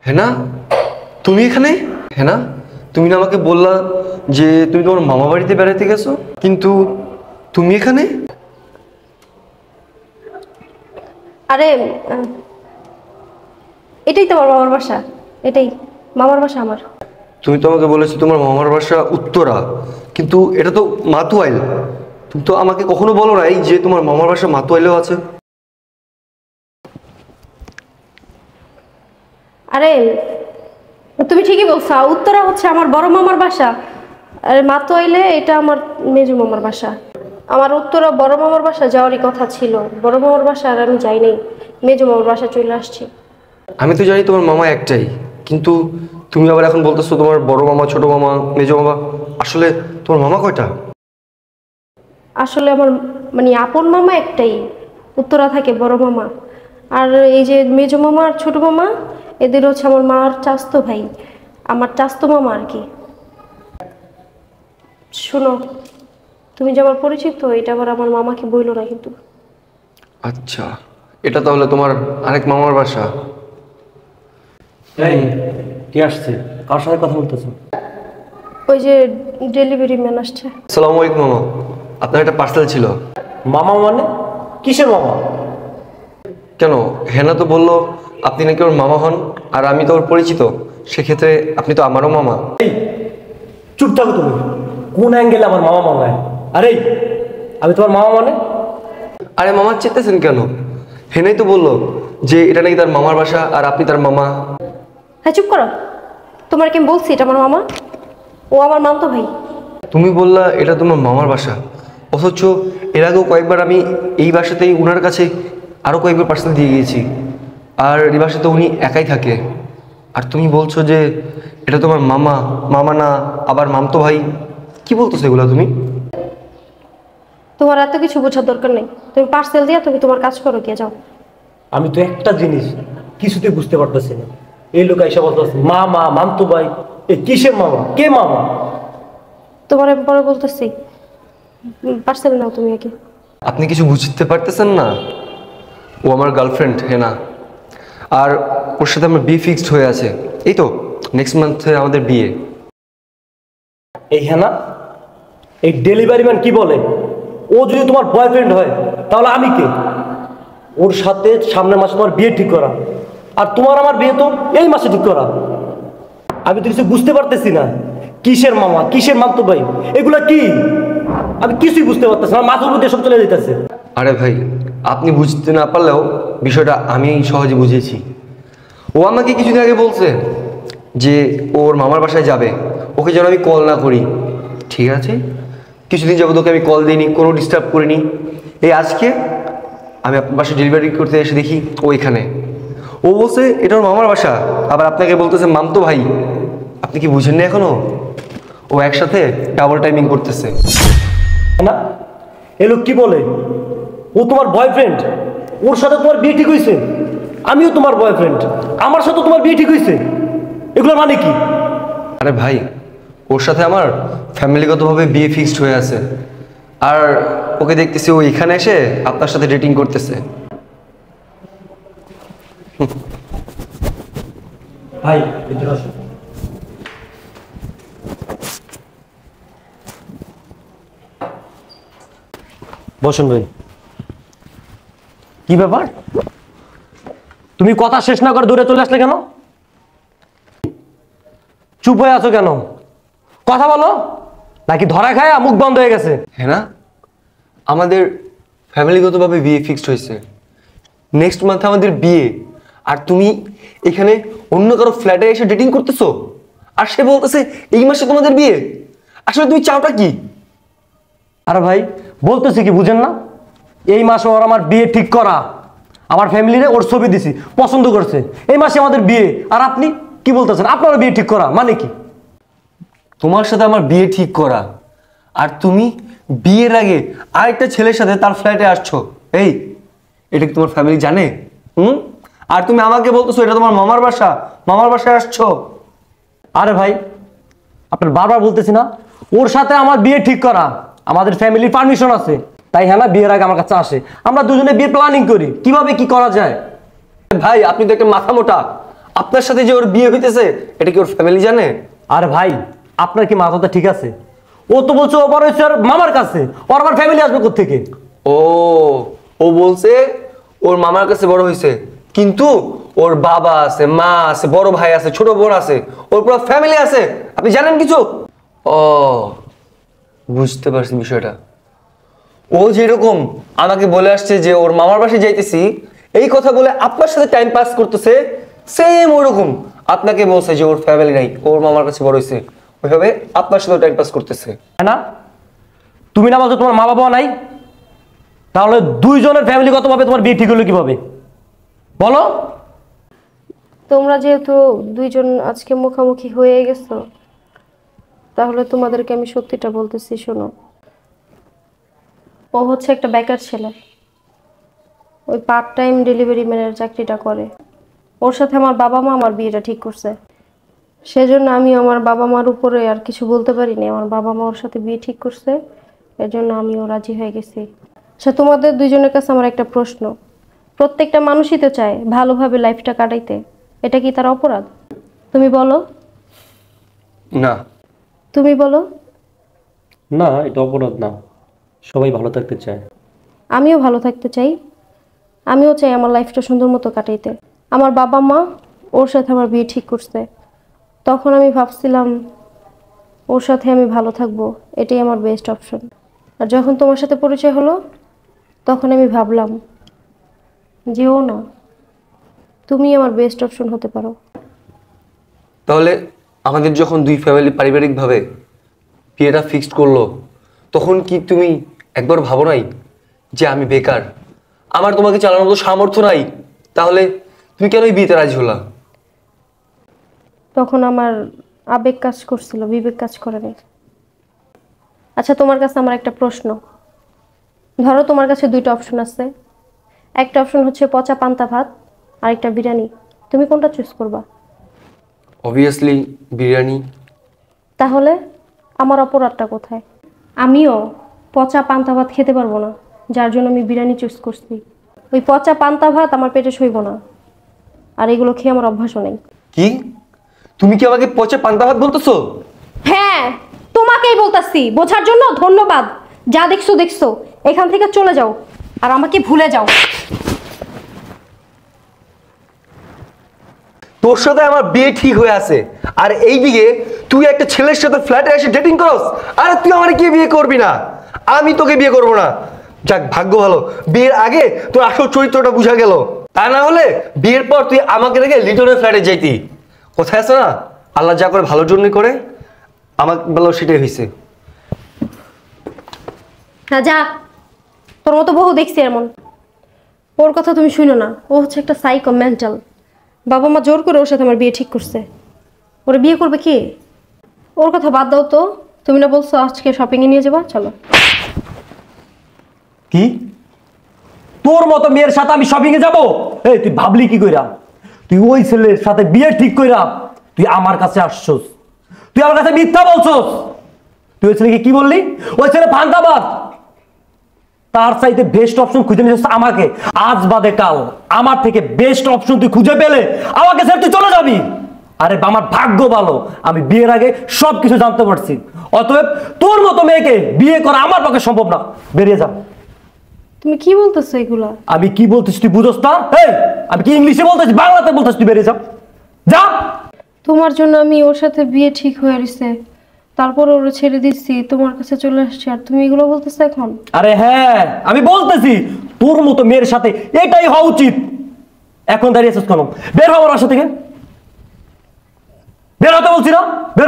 হেনা, তুমি এখানে? হেনা, তুমি না আমাকে বললা যে তুমি তোমার মামা বাড়িতে বেড়াতে গেছো, কিন্তু তুমি এখানে? আরে এটাই তো আমার মামার বাসা। এটাই মামার বাসা আমার। তুমি তো আমাকে বলেছো তোমার মামার বাসা উত্তরা, কিন্তু এটা তো মাতুয়াইল। তুমি তো আমাকে কখনো বলো নাই যে তোমার মামার বাসা মাতুয়াইলেও আছে। আরে তুমি ঠিকই বলছো, উত্তরা হচ্ছে আমার বড় মামার বাসা, আর মাতোয়াইলে এটা আমার মেজো মামার বাসা। আমার উত্তরা বড় মামার বাসা যাওয়ারই কথা ছিল, বড় মামার বাসা আর আমি যাই নাই, মেজো মামার বাসা চলে আসছি। আমি তো জানি তোমার মামা একটাই, কিন্তু তুমি আবার এখন বলতেছো তোমার বড় মামা, ছোট মামা, মেজো মামা। আসলে তোমার মামা কয়টা? আসলে আমার মানে আপন মামা একটাই, উত্তরা থাকে বড় মামা। আর এই যে মেজো মামা আর ছোট মামা, এদের হচ্ছে আমার মার চাস্তো ভাই, আমার চাস্তো মামা আর কি। শোনো, তুমি যে আমার পরিচিত, এটা আবার আমার মামাকে বইলো না কিন্তু। আচ্ছা, এটা তাহলে তোমার আরেক মামার বাসা। এই কে আসছে? কার সাথে কথা বলতেছো? ওই যে ডেলিভারি ম্যান আসছে। আসসালামু আলাইকুম মামা, আপনার একটা পার্সেল ছিল। মামা মানে? কিসের মামা? কেন, হেনা তো বললো আপনি নাকি ওর মামা হন, আর আমি তো ওর পরিচিত, সেক্ষেত্রে আপনি তো আমারও মামা। এই চুপ থাকো তুমি। কোন অ্যাঙ্গেলে আমার মামা মানায়? আরে আমি তোমার মামা মানে? আরে মামা চেতেছেন কেন? হেনাই তো বললো যে এটা নাকি তার মামার বাসা আর আপনি তার মামা। হ্যাঁ চুপ করো, তোমার কি আমি বলছি এটা আমার মামা? ও আমার মামতো ভাই। তুমি বললা এটা তোমার মামার বাসা, অথচ এর আগেও কয়েকবার আমি এই বাসাতেই উনার কাছে আরও কয়েকবার পার্সেল দিয়ে গিয়েছি, আর এই বাসাতে উনি একাই থাকে। আর তুমি বলছো যে এটা তোমার মামা, মামা না আবার মামতো ভাই। কি বলতেছো এগুলো তুমি? তোমার এত কিছু বোঝার দরকার নেই, তুমি পার্সেল দিয়ে তুমি তোমার কাজ করো, গিয়ে যাও। আমি তো একটা জিনিস কিছুতে বুঝতে পারতেছি না। এই লোক এসে বলতেছে মামা, মামতো ভাই। এই কিসের মামা? কে মামা? তোমার আমি পরে বলতেছি, পার্সেল নাও তুমি আগে। আপনি কিছু বুঝতে পারতেছেন না? ও আমার গার্লফ্রেন্ড হেনা, আর ওর সাথে আমার বিয়ে ফিক্সড হয়ে আছে। এই তো নেক্সট মান্থে আমাদের বিয়ে। এই হ্যাঁ না, এই ডেলিভারি ম্যান কি বলে? ও যদি তোমার বয়ফ্রেন্ড হয় তাহলে আমি কে? ওর সাথে সামনের মাসে তোমার বিয়ে ঠিক করা, আর তোমার আমার বিয়ে তো এই মাসে ঠিক করা। আমি তো কিছু বুঝতে পারতেছি না। কিসের মামা, কিসের মামতো ভাই, এগুলা কি? আমি কিছুই বুঝতে পারতেছি না, মাথার মধ্যে সব চলে যেতেছে। আরে ভাই, আপনি বুঝতে না পারলেও বিষয়টা আমি সহজে বুঝেছি। ও আমাকে কিছুদিন আগে বলছে যে ওর মামার বাসায় যাবে, ওকে যেন আমি কল না করি। ঠিক আছে, কিছুদিন যাবো তোকে আমি কল দিইনি, কোনো ডিস্টার্ব করিনি। এই আজকে আমি আপনার বাসায় ডেলিভারি করতে এসে দেখি ও এখানে। ও বলছে এটা ওর মামার বাসা, আবার আপনাকে বলতেছে মামতো ভাই। আপনি কি বুঝেন না এখনো? ও একসাথে ডাবল টাইমিং করতেছে। না, এ লোক কি বলে? ও তোমার বয়ফ্রেন্ড, ওর সাথে তোমার বিয়ে ঠিক হয়েছে। আমিও তোমার বয়ফ্রেন্ড, আমার সাথে তোমার বিয়ে ঠিক হয়েছে। এগুলো মানে কি? আরে ভাই, ওর সাথে আমার ফ্যামিলিগতভাবে বিয়ে ফিক্সড হয়ে আছে, আর ওকে দেখতেছি ও এখানে এসে আপনার সাথে ডেটিং করতেছে। ভাই ভিতরে আসো। বসুন ভাই। কি ব্যাপার? তুমি কথা শেষ না করে দূরে চলে আসলে কেন? চুপ হয়ে আছো কেন? কথা বলো, নাকি ধরা খায় মুখ বন্ধ হয়ে গেছে? হ্যাঁ না, আমাদের ফ্যামিলিগতভাবে বিয়ে ফিক্সড হয়েছে, নেক্সট মান্থে আমাদের বিয়ে। আর তুমি এখানে অন্য কারো ফ্ল্যাটে এসে ডেটিং করতেছো, আর সে বলতেছে এই মাসে তোমাদের বিয়ে। আসলে তুমি চাওটা কি? আরে ভাই, বলতেছি কি বুঝেন না? এই মাসে ওর আমার বিয়ে ঠিক করা, আমার ফ্যামিলিরে ওর ছবি দিছি, পছন্দ করছে, এই মাসে আমাদের বিয়ে। আর আপনি কি বলতেছেন আপনার বিয়ে ঠিক করা মানে কি? তোমার সাথে আমার বিয়ে ঠিক করা, আর তুমি বিয়ের আগে আরেকটা ছেলের সাথে তার ফ্ল্যাটে আসছো। এই, এটা কি তোমার ফ্যামিলি জানে? আর তুমি আমাকে বলতেছো এটা তোমার মামার বাসা, মামার বাসায় আসছো। আরে ভাই, আপনার বারবার বলতেছি না ওর সাথে আমার বিয়ে ঠিক করা, আমাদের ফ্যামিলির পারমিশন আছে, তাই হ্যাঁ না বিয়ের আগে আমার কাছে আসে, আমরা দুজনে বিয়ে প্ল্যানিং করি কিভাবে কি করা যায়। ভাই, আপনি তো একটা মাথা মোটা, আপনার সাথে যে ওর বিয়ে হইতেছে এটা কি ওর ফ্যামিলি জানে? আরে ভাই, আপনার কি মাথাটা ঠিক আছে? ও তো বলছে ও বড় হয়েছে ওর মামার কাছে, ওর আবার ফ্যামিলি আসবে কোত্থেকে? ও ও বলছে ওর মামার কাছে বড় হয়েছে, কিন্তু ওর বাবা আছে, মা আছে, বড় ভাই আছে, ছোট বোন আছে, ওর পুরো ফ্যামিলি আছে। আপনি জানেন কিছু? ও বুঝতে পারছি বিষয়টা। ও যেরকম আমাকে বলে আসছে যে ওর মামার বাসায় যাইতেছি, এই কথা বলে আপনার সাথে টাইম পাস করতেছে, সেম ওরকম আপনাকে বলছে যে ওর ফ্যামিলি নাই, ওর মামার কাছে বড় হয়েছে, ওইভাবে আপনার সাথে টাইম পাস করতেছে। তাই না? তুমি না বলছো তোমার মা বাবা নাই? তাহলে দুইজনের ফ্যামিলিগতভাবে তোমার বিয়ে ঠিক হলো কিভাবে বলো? তোমরা যেহেতু দুইজন আজকে মুখোমুখি হয়ে গেছো, তাহলে তোমাদেরকে আমি সত্যিটা বলতেছি, শোনো। ও হচ্ছে একটা বেকার ছেলে, ওই পার্ট টাইম ডেলিভারি ম্যানের চাকরিটা করে। ওর সাথে আমার বাবা মা আমার বিয়েটা ঠিক করছে, সেজন্য আমি আমার বাবা মার উপরে আর কিছু বলতে পারিনি। আমার বাবা মা ওর সাথে বিয়ে ঠিক করছে, এর জন্য আমিও রাজি হয়ে গেছি। আচ্ছা, তোমাদের দুইজনের কাছে আমার একটা প্রশ্ন। প্রত্যেকটা মানুষই তো চায় ভালোভাবে লাইফটা কাটাইতে, এটা কি তার অপরাধ? তুমি বলো, না। তুমি বলো। না, এটা অপরাধ না, সবাই ভালো থাকতে চায়। আমিও ভালো থাকতে চাই, আমিও চাই আমার লাইফটা সুন্দর মতো কাটাইতে। আমার বাবা মা ওর সাথে আমার বিয়ে ঠিক করছে, তখন আমি ভাবছিলাম ওর সাথে আমি ভালো থাকবো, এটাই আমার বেস্ট অপশন। আর যখন তোমার সাথে পরিচয় হলো, তখন আমি ভাবলাম যে ও না, তুমি আমার বেস্ট অপশন হতে পারো। তাহলে আমাদের যখন দুই ফ্যামিলি পারিবারিকভাবে বিয়েটা ফিক্সড করলো, তখন কি তুমি একবার ভাবো নাই যে আমি বেকার, আমার তোমাকে চালানোর মতো সামর্থ্য নাই, তাহলে তুমি কেন এই বিয়েতে রাজি হলা? তখন আমার আবেগ কাজ করছিল, বিবেক কাজ করেনি। আচ্ছা, তোমার কাছে আমার একটা প্রশ্ন। ধরো তোমার কাছে দুইটা অপশন আছে, একটা অপশন হচ্ছে পচা পান্তা ভাত, আর একটা বিরিয়ানি, তুমি কোনটা চুজ করবা? অবভিয়াসলি বিরিয়ানি। তাহলে আমার অপরাধটা কোথায়? আমিও পচা পান্তা ভাত খেতে পারবো না, যার জন্য আমি বিরিয়ানি চুজ করছি। ওই পচা পান্তা ভাত আমার পেটে সইব না, আর এগুলো খেয়ে আমার অভ্যাসও নেই। কি তুমি কি আমাকে পচা পান্তা ভাত বলতেছো? হ্যাঁ, তোমাকেই বলতাছি, বোঝার জন্য ধন্যবাদ। যা দেখছো দেখছো, এখান থেকে চলে যাও আর আমাকে ভুলে যাও। তোর সাথে আমার বিয়ে ঠিক হয়ে আছে, আর এইদিকে তুই একটা ছেলের সাথে ফ্ল্যাটে এসে ডেটিং করস, আর তুই আমার কি বিয়ে করবি না? আমি তোকে বিয়ে করবো না। যাক, ভাগ্য ভালো বিয়ের আগে তোর আসল চরিত্রটা বুঝা গেল, তা না হলে বিয়ের পর তুই আমাকে রেখে লিটনের ফ্ল্যাটে যাইতি। কোথায় আছে না, আল্লাহ যা করে ভালোর জন্যই করে, আমার বেলাও সেটাই হয়েছে। হ্যাঁ যা, তোর মতো বহু দেখছি এমন। ওর কথা তুমি শুনো না, ও হচ্ছে একটা সাইকো, মেন্টাল। বাবা মা জোর করে ওর সাথে আমার বিয়ে ঠিক করছে, ওরা বিয়ে করবে কি? ওর কথা বাদ দাও তো, তুমি না বলছো আজকে শপিংয়ে নিয়ে যাবা, চলো। কি তোর মতো মেয়ের সাথে আমি শপিং এ যাবো? এই তুই ভাবলি কি কইরা? তুই ওই ছেলের সাথে বিয়ে ঠিক কইরা তুই আমার কাছে আসছস, তুই আমার কাছে মিথ্যা বলছস। তুই ওই ছেলেকে কি বললি? ওই ছেলে ফান্দাবাদ। তার চাইতে বেস্ট অপশন খুঁজে নিয়েছিস আমাকে। আজ বাদে কাল আমার থেকে বেস্ট অপশন তুই খুঁজে পেলে আমাকে ছেড়ে তুই চলে যাবি। আরে আমার ভাগ্য ভালো, আমি বিয়ের আগে সবকিছু জানতে পারছি। অতএব তোর মতো মেয়েকে বিয়ে করা আমার পক্ষে সম্ভব না। বেরিয়ে যা। তুমি কি বলতেছো এগুলা? আমি কি বলতেছি তুই বুঝোস না? এই আমি কি ইংলিশে বলতেছি, বাংলাতে বলতেছি? তুই বেরিয়ে যা, যা। তোমার জন্য আমি ওর সাথে বিয়ে ঠিক হয়ে গেছে, তারপর ওরা ছেড়ে দিচ্ছি, তোমার কাছে চলে আসছে, আর তুমি এগুলো বলতেছো এখন? আরে হ্যাঁ, আমি বলতেছি তোর মতো মেয়ের সাথে এটাই হওয়া উচিত। এখন দাঁড়িয়ে আছিস কেন? বের হ আমার বাসা থেকে, বের হতে বলছি না, বের হ।